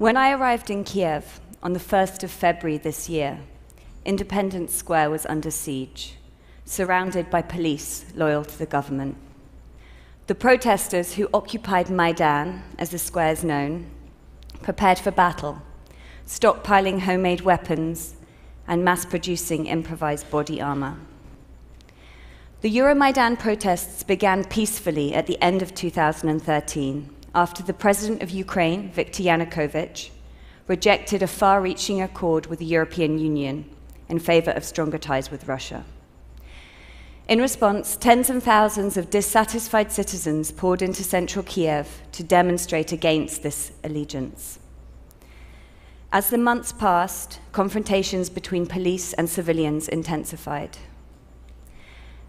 When I arrived in Kiev on the 1st of February this year, Independence Square was under siege, surrounded by police loyal to the government. The protesters who occupied Maidan, as the square is known, prepared for battle, stockpiling homemade weapons and mass-producing improvised body armor. The Euromaidan protests began peacefully at the end of 2013, after the president of Ukraine, Viktor Yanukovych, rejected a far-reaching accord with the European Union in favor of stronger ties with Russia. In response, tens of thousands of dissatisfied citizens poured into central Kiev to demonstrate against this allegiance. As the months passed, confrontations between police and civilians intensified.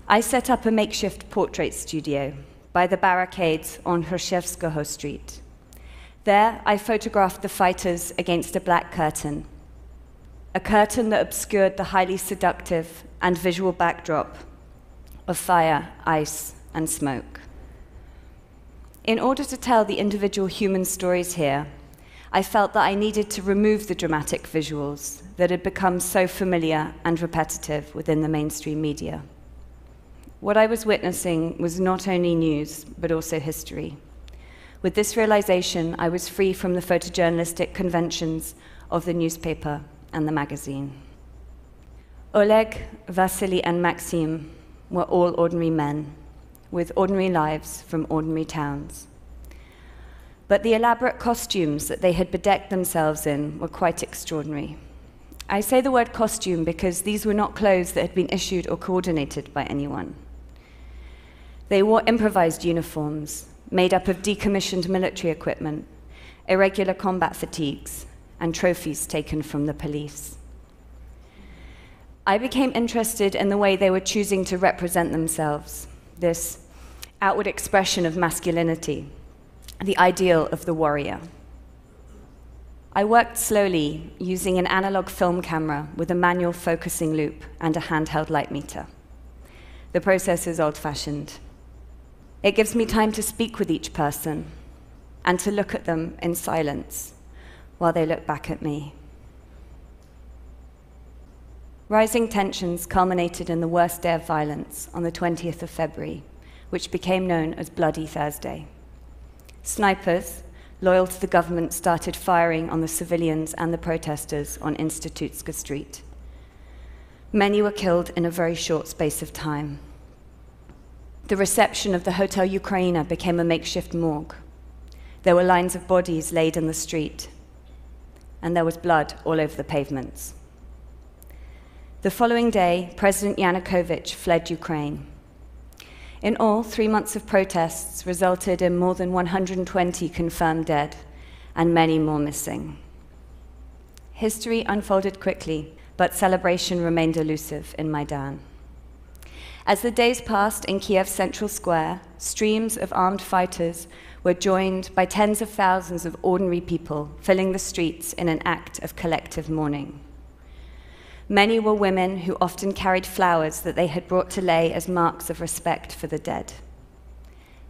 I set up a makeshift portrait studio by the barricades on Hrushevskoho Street. There, I photographed the fighters against a black curtain, a curtain that obscured the highly seductive and visual backdrop of fire, ice, and smoke. In order to tell the individual human stories here, I felt that I needed to remove the dramatic visuals that had become so familiar and repetitive within the mainstream media. What I was witnessing was not only news, but also history. With this realization, I was free from the photojournalistic conventions of the newspaper and the magazine. Oleg, Vasily, and Maxim were all ordinary men, with ordinary lives from ordinary towns. But the elaborate costumes that they had bedecked themselves in were quite extraordinary. I say the word costume because these were not clothes that had been issued or coordinated by anyone. They wore improvised uniforms, made up of decommissioned military equipment, irregular combat fatigues, and trophies taken from the police. I became interested in the way they were choosing to represent themselves, this outward expression of masculinity, the ideal of the warrior. I worked slowly, using an analog film camera with a manual focusing loop and a handheld light meter. The process is old-fashioned. It gives me time to speak with each person and to look at them in silence while they look back at me. Rising tensions culminated in the worst day of violence on the 20th of February, which became known as Bloody Thursday. Snipers, loyal to the government, started firing on the civilians and the protesters on Institutska Street. Many were killed in a very short space of time. The reception of the Hotel Ukraina became a makeshift morgue. There were lines of bodies laid in the street, and there was blood all over the pavements. The following day, President Yanukovych fled Ukraine. In all, 3 months of protests resulted in more than 120 confirmed dead and many more missing. History unfolded quickly, but celebration remained elusive in Maidan. As the days passed in Kiev's central square, streams of armed fighters were joined by tens of thousands of ordinary people filling the streets in an act of collective mourning. Many were women who often carried flowers that they had brought to lay as marks of respect for the dead.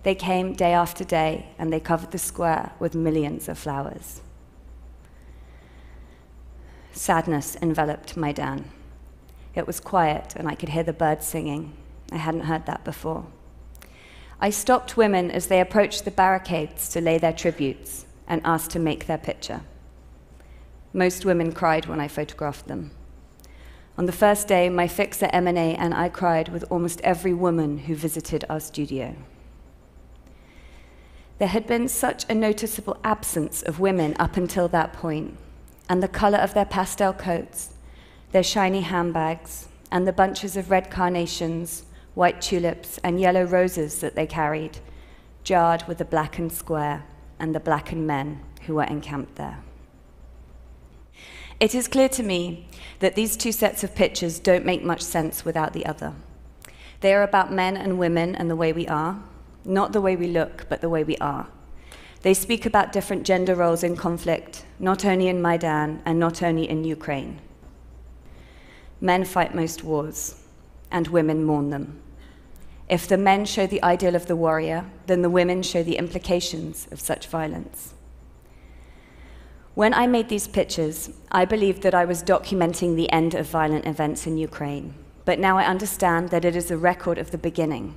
They came day after day, and they covered the square with millions of flowers. Sadness enveloped Maidan. It was quiet, and I could hear the birds singing. I hadn't heard that before. I stopped women as they approached the barricades to lay their tributes and asked to make their picture. Most women cried when I photographed them. On the first day, my fixer M&A and I cried with almost every woman who visited our studio. There had been such a noticeable absence of women up until that point, and the color of their pastel coats, their shiny handbags, and the bunches of red carnations, white tulips, and yellow roses that they carried jarred with the blackened square and the blackened men who were encamped there. It is clear to me that these two sets of pictures don't make much sense without the other. They are about men and women and the way we are, not the way we look, but the way we are. They speak about different gender roles in conflict, not only in Maidan and not only in Ukraine. Men fight most wars, and women mourn them. If the men show the ideal of the warrior, then the women show the implications of such violence. When I made these pictures, I believed that I was documenting the end of violent events in Ukraine, but now I understand that it is a record of the beginning.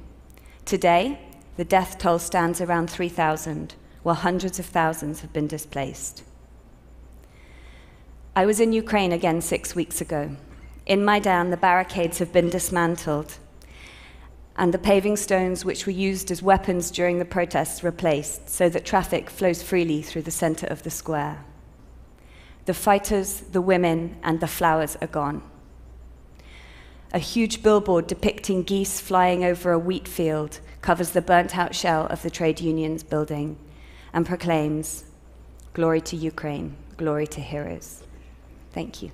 Today, the death toll stands around 3,000, while hundreds of thousands have been displaced. I was in Ukraine again 6 weeks ago. In Maidan, the barricades have been dismantled, and the paving stones which were used as weapons during the protests replaced, so that traffic flows freely through the center of the square. The fighters, the women, and the flowers are gone. A huge billboard depicting geese flying over a wheat field covers the burnt-out shell of the trade unions building and proclaims, "Glory to Ukraine, glory to heroes." Thank you.